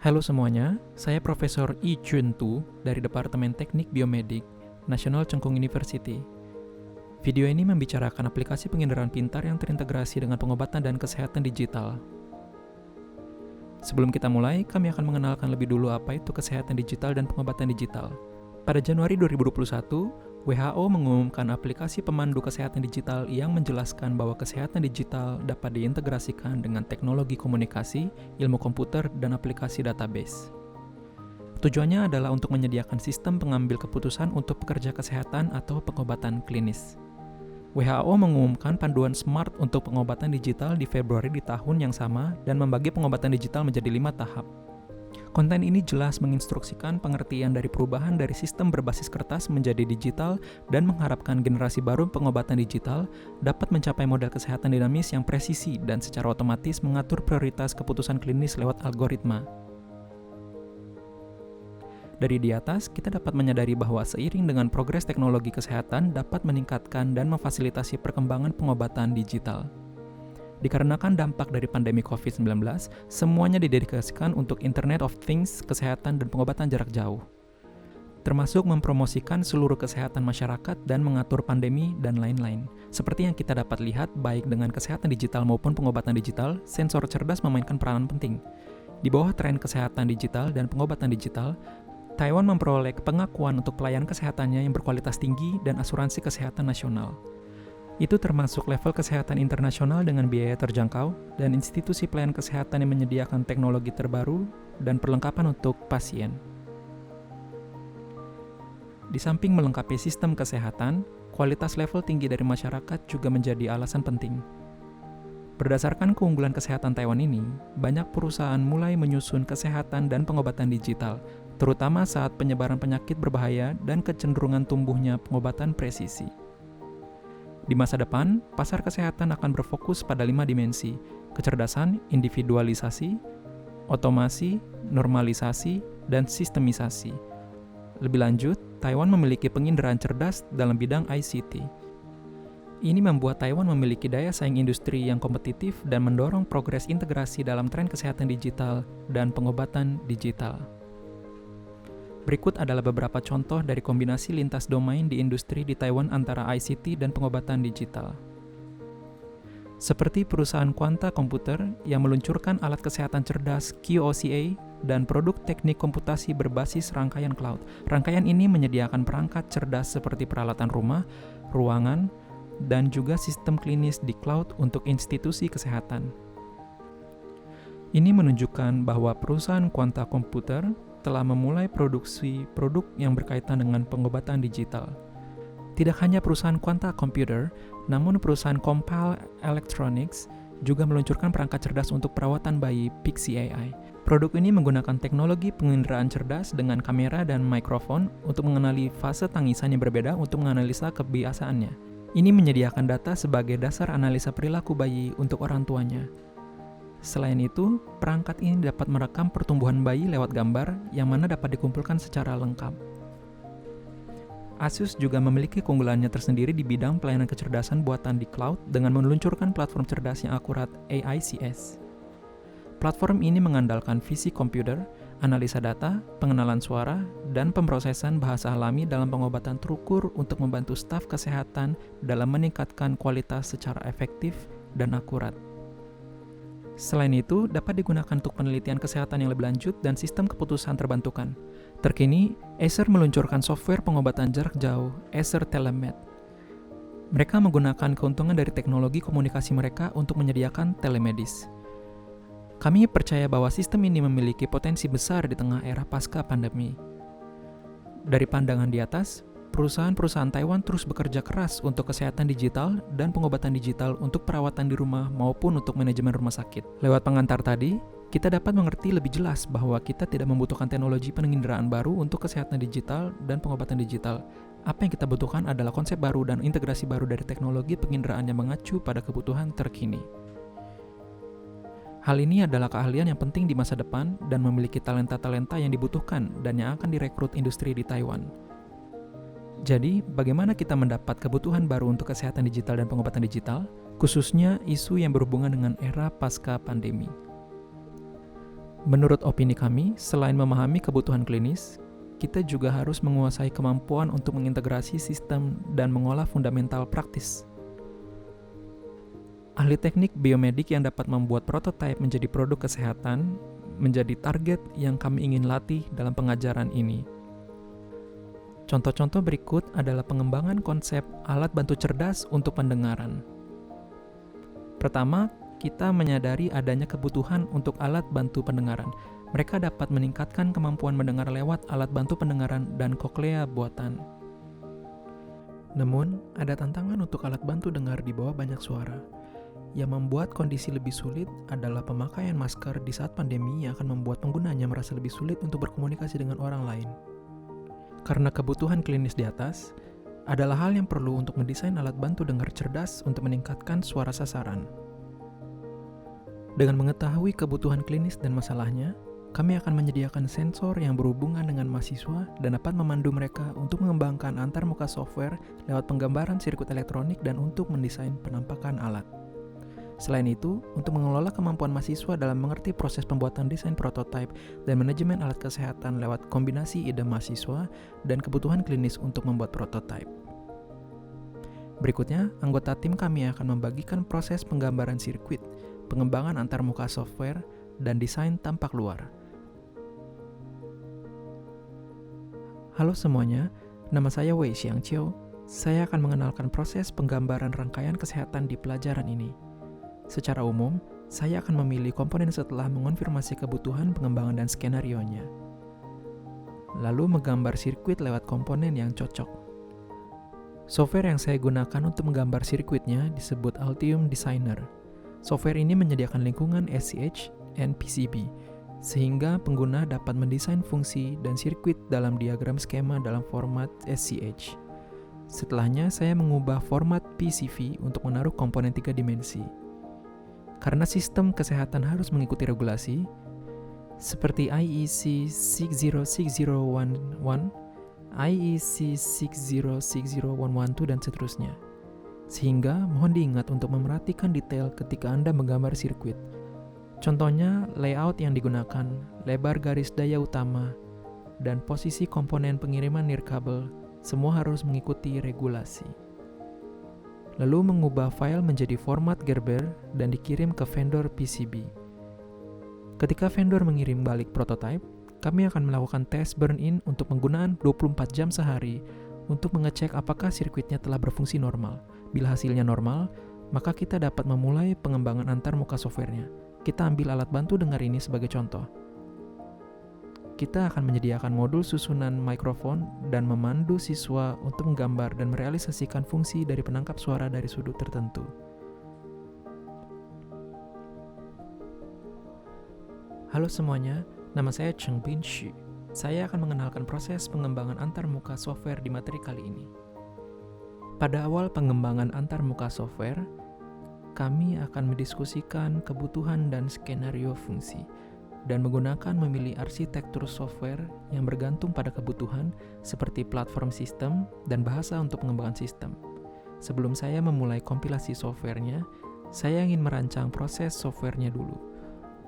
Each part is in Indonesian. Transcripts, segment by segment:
Halo semuanya, saya Profesor Yi Chun Tu dari Departemen Teknik Biomedik, National Cheng Kung University. Video ini membicarakan aplikasi penginderaan pintar yang terintegrasi dengan pengobatan dan kesehatan digital. Sebelum kita mulai, kami akan mengenalkan lebih dulu apa itu kesehatan digital dan pengobatan digital. Pada Januari 2021, WHO mengumumkan aplikasi pemandu kesehatan digital yang menjelaskan bahwa kesehatan digital dapat diintegrasikan dengan teknologi komunikasi, ilmu komputer, dan aplikasi database. Tujuannya adalah untuk menyediakan sistem pengambil keputusan untuk pekerja kesehatan atau pengobatan klinis. WHO mengumumkan panduan SMART untuk pengobatan digital di Februari di tahun yang sama dan membagi pengobatan digital menjadi 5 tahap. Konten ini jelas menginstruksikan pengertian dari perubahan dari sistem berbasis kertas menjadi digital dan mengharapkan generasi baru pengobatan digital dapat mencapai model kesehatan dinamis yang presisi dan secara otomatis mengatur prioritas keputusan klinis lewat algoritma. Dari di atas, kita dapat menyadari bahwa seiring dengan progres teknologi kesehatan dapat meningkatkan dan memfasilitasi perkembangan pengobatan digital. Dikarenakan dampak dari pandemi COVID-19, semuanya didedikasikan untuk Internet of Things, kesehatan, dan pengobatan jarak jauh. Termasuk mempromosikan seluruh kesehatan masyarakat dan mengatur pandemi dan lain-lain. Seperti yang kita dapat lihat baik dengan kesehatan digital maupun pengobatan digital, sensor cerdas memainkan peranan penting. Di bawah tren kesehatan digital dan pengobatan digital, Taiwan memperoleh pengakuan untuk pelayanan kesehatannya yang berkualitas tinggi dan asuransi kesehatan nasional. Itu termasuk level kesehatan internasional dengan biaya terjangkau dan institusi pelayanan kesehatan yang menyediakan teknologi terbaru dan perlengkapan untuk pasien. Di samping melengkapi sistem kesehatan, kualitas level tinggi dari masyarakat juga menjadi alasan penting. Berdasarkan keunggulan kesehatan Taiwan ini, banyak perusahaan mulai menyusun kesehatan dan pengobatan digital, terutama saat penyebaran penyakit berbahaya dan kecenderungan tumbuhnya pengobatan presisi. Di masa depan, pasar kesehatan akan berfokus pada 5 dimensi: kecerdasan, individualisasi, otomasi, normalisasi, dan sistemisasi. Lebih lanjut, Taiwan memiliki penginderaan cerdas dalam bidang ICT. Ini membuat Taiwan memiliki daya saing industri yang kompetitif dan mendorong progres integrasi dalam tren kesehatan digital dan pengobatan digital. Berikut adalah beberapa contoh dari kombinasi lintas domain di industri di Taiwan antara ICT dan pengobatan digital. Seperti perusahaan kuanta komputer yang meluncurkan alat kesehatan cerdas QOCA dan produk teknik komputasi berbasis rangkaian cloud. Rangkaian ini menyediakan perangkat cerdas seperti peralatan rumah, ruangan, dan juga sistem klinis di cloud untuk institusi kesehatan. Ini menunjukkan bahwa perusahaan kuanta komputer telah memulai produksi produk yang berkaitan dengan pengobatan digital. Tidak hanya perusahaan Quanta Computer, namun perusahaan Compal Electronics juga meluncurkan perangkat cerdas untuk perawatan bayi Pixie AI. Produk ini menggunakan teknologi penginderaan cerdas dengan kamera dan mikrofon untuk mengenali fase tangisan yang berbeda untuk menganalisa kebiasaannya. Ini menyediakan data sebagai dasar analisa perilaku bayi untuk orang tuanya. Selain itu, perangkat ini dapat merekam pertumbuhan bayi lewat gambar yang mana dapat dikumpulkan secara lengkap. Asus juga memiliki keunggulannya tersendiri di bidang pelayanan kecerdasan buatan di cloud dengan meluncurkan platform cerdas yang akurat AICS. Platform ini mengandalkan visi komputer, analisa data, pengenalan suara, dan pemrosesan bahasa alami dalam pengobatan terukur untuk membantu staf kesehatan dalam meningkatkan kualitas secara efektif dan akurat. Selain itu, dapat digunakan untuk penelitian kesehatan yang lebih lanjut dan sistem keputusan terbantukan. Terkini, Acer meluncurkan software pengobatan jarak jauh, Acer Telemed. Mereka menggunakan keuntungan dari teknologi komunikasi mereka untuk menyediakan telemedis. Kami percaya bahwa sistem ini memiliki potensi besar di tengah era pasca pandemi. Dari pandangan di atas, perusahaan-perusahaan Taiwan terus bekerja keras untuk kesehatan digital dan pengobatan digital untuk perawatan di rumah maupun untuk manajemen rumah sakit. Lewat pengantar tadi, kita dapat mengerti lebih jelas bahwa kita tidak membutuhkan teknologi penginderaan baru untuk kesehatan digital dan pengobatan digital. Apa yang kita butuhkan adalah konsep baru dan integrasi baru dari teknologi penginderaan yang mengacu pada kebutuhan terkini. Hal ini adalah keahlian yang penting di masa depan dan memiliki talenta-talenta yang dibutuhkan dan yang akan direkrut industri di Taiwan. Jadi, bagaimana kita mendapat kebutuhan baru untuk kesehatan digital dan pengobatan digital, khususnya isu yang berhubungan dengan era pasca pandemi? Menurut opini kami, selain memahami kebutuhan klinis, kita juga harus menguasai kemampuan untuk mengintegrasi sistem dan mengolah fundamental praktis. Ahli teknik biomedik yang dapat membuat prototipe menjadi produk kesehatan menjadi target yang kami ingin latih dalam pengajaran ini. Contoh-contoh berikut adalah pengembangan konsep alat bantu cerdas untuk pendengaran. Pertama, kita menyadari adanya kebutuhan untuk alat bantu pendengaran. Mereka dapat meningkatkan kemampuan mendengar lewat alat bantu pendengaran dan koklea buatan. Namun, ada tantangan untuk alat bantu dengar di bawah banyak suara. Yang membuat kondisi lebih sulit adalah pemakaian masker di saat pandemi yang akan membuat penggunanya merasa lebih sulit untuk berkomunikasi dengan orang lain. Karena kebutuhan klinis di atas, adalah hal yang perlu untuk mendesain alat bantu dengar cerdas untuk meningkatkan suara sasaran. Dengan mengetahui kebutuhan klinis dan masalahnya, kami akan menyediakan sensor yang berhubungan dengan mahasiswa dan dapat memandu mereka untuk mengembangkan antarmuka software lewat penggambaran sirkuit elektronik dan untuk mendesain penampakan alat. Selain itu, untuk mengelola kemampuan mahasiswa dalam mengerti proses pembuatan desain prototipe dan manajemen alat kesehatan lewat kombinasi ide mahasiswa dan kebutuhan klinis untuk membuat prototipe. Berikutnya, anggota tim kami akan membagikan proses penggambaran sirkuit, pengembangan antarmuka software, dan desain tampak luar. Halo semuanya, nama saya Wei Xiangqiu. Saya akan mengenalkan proses penggambaran rangkaian kesehatan di pelajaran ini. Secara umum, saya akan memilih komponen setelah mengonfirmasi kebutuhan pengembangan dan skenarionya. Lalu menggambar sirkuit lewat komponen yang cocok. Software yang saya gunakan untuk menggambar sirkuitnya disebut Altium Designer. Software ini menyediakan lingkungan SCH dan PCB, sehingga pengguna dapat mendesain fungsi dan sirkuit dalam diagram skema dalam format SCH. Setelahnya, saya mengubah format PCV untuk menaruh komponen 3 dimensi. Karena sistem kesehatan harus mengikuti regulasi, seperti IEC 60601, IEC 6060112, dan seterusnya. Sehingga, mohon diingat untuk memerhatikan detail ketika Anda menggambar sirkuit. Contohnya, layout yang digunakan, lebar garis daya utama, dan posisi komponen pengiriman nirkabel, semua harus mengikuti regulasi. Lalu mengubah file menjadi format Gerber dan dikirim ke vendor PCB. Ketika vendor mengirim balik prototipe, kami akan melakukan tes burn-in untuk penggunaan 24 jam sehari untuk mengecek apakah sirkuitnya telah berfungsi normal. Bila hasilnya normal, maka kita dapat memulai pengembangan antarmuka softwarenya. Kita ambil alat bantu dengar ini sebagai contoh. Kita akan menyediakan modul susunan mikrofon dan memandu siswa untuk menggambar dan merealisasikan fungsi dari penangkap suara dari sudut tertentu. Halo semuanya, nama saya Cheng Bin Xu. Saya akan mengenalkan proses pengembangan antarmuka software di materi kali ini. Pada awal pengembangan antarmuka software, kami akan mendiskusikan kebutuhan dan skenario fungsi, dan menggunakan memilih arsitektur software yang bergantung pada kebutuhan seperti platform sistem dan bahasa untuk pengembangan sistem. Sebelum saya memulai kompilasi softwarenya, saya ingin merancang proses softwarenya dulu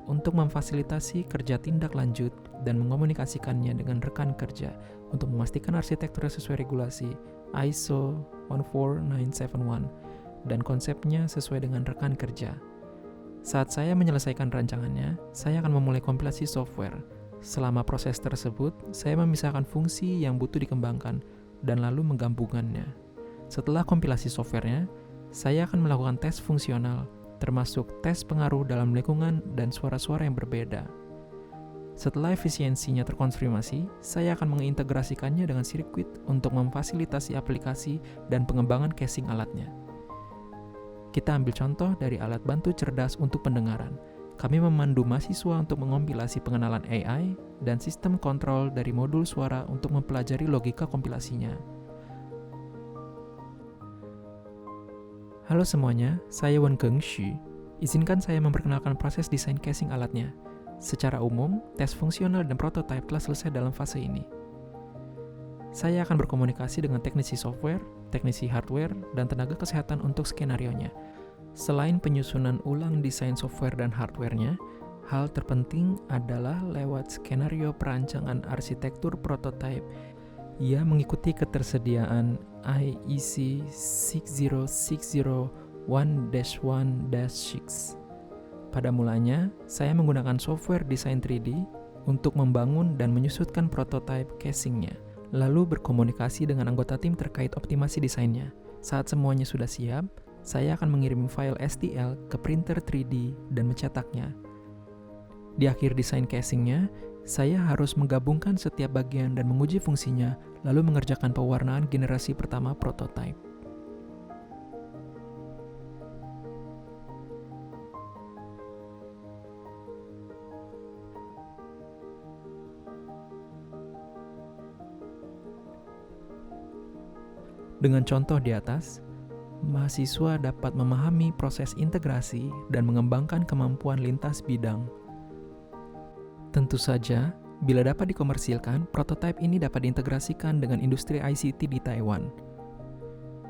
untuk memfasilitasi kerja tindak lanjut dan mengomunikasikannya dengan rekan kerja untuk memastikan arsitektur sesuai regulasi ISO 14971 dan konsepnya sesuai dengan rekan kerja. Saat saya menyelesaikan rancangannya, saya akan memulai kompilasi software. Selama proses tersebut, saya memisahkan fungsi yang butuh dikembangkan dan lalu menggabungkannya. Setelah kompilasi softwarenya, saya akan melakukan tes fungsional, termasuk tes pengaruh dalam lingkungan dan suara-suara yang berbeda. Setelah efisiensinya terkonfirmasi, saya akan mengintegrasikannya dengan sirkuit untuk memfasilitasi aplikasi dan pengembangan casing alatnya. Kita ambil contoh dari alat bantu cerdas untuk pendengaran. Kami memandu mahasiswa untuk mengompilasi pengenalan AI dan sistem kontrol dari modul suara untuk mempelajari logika kompilasinya. Halo semuanya, saya Wen Geng Xu. Izinkan saya memperkenalkan proses desain casing alatnya. Secara umum, tes fungsional dan prototipe telah selesai dalam fase ini. Saya akan berkomunikasi dengan teknisi software, teknisi hardware, dan tenaga kesehatan untuk skenarionya. Selain penyusunan ulang desain software dan hardware-nya, Hal terpenting adalah lewat skenario perancangan arsitektur prototipe. Ia mengikuti ketersediaan IEC 60601-1-6. Pada mulanya, saya menggunakan software desain 3D untuk membangun dan menyusutkan prototipe casingnya, lalu berkomunikasi dengan anggota tim terkait optimasi desainnya. Saat semuanya sudah siap, saya akan mengirim file STL ke printer 3D dan mencetaknya. Di akhir desain casingnya, saya harus menggabungkan setiap bagian dan menguji fungsinya, lalu mengerjakan pewarnaan generasi pertama prototipe. Dengan contoh di atas, mahasiswa dapat memahami proses integrasi dan mengembangkan kemampuan lintas bidang. Tentu saja, bila dapat dikomersilkan, prototipe ini dapat diintegrasikan dengan industri ICT di Taiwan.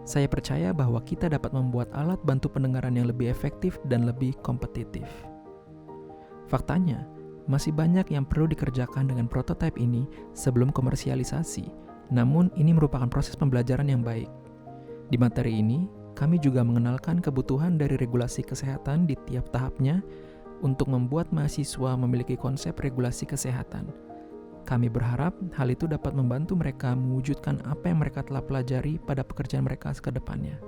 Saya percaya bahwa kita dapat membuat alat bantu pendengaran yang lebih efektif dan lebih kompetitif. Faktanya, masih banyak yang perlu dikerjakan dengan prototipe ini sebelum komersialisasi, namun ini merupakan proses pembelajaran yang baik. Di materi ini, kami juga mengenalkan kebutuhan dari regulasi kesehatan di tiap tahapnya untuk membuat mahasiswa memiliki konsep regulasi kesehatan. Kami berharap hal itu dapat membantu mereka mewujudkan apa yang mereka telah pelajari pada pekerjaan mereka ke depannya.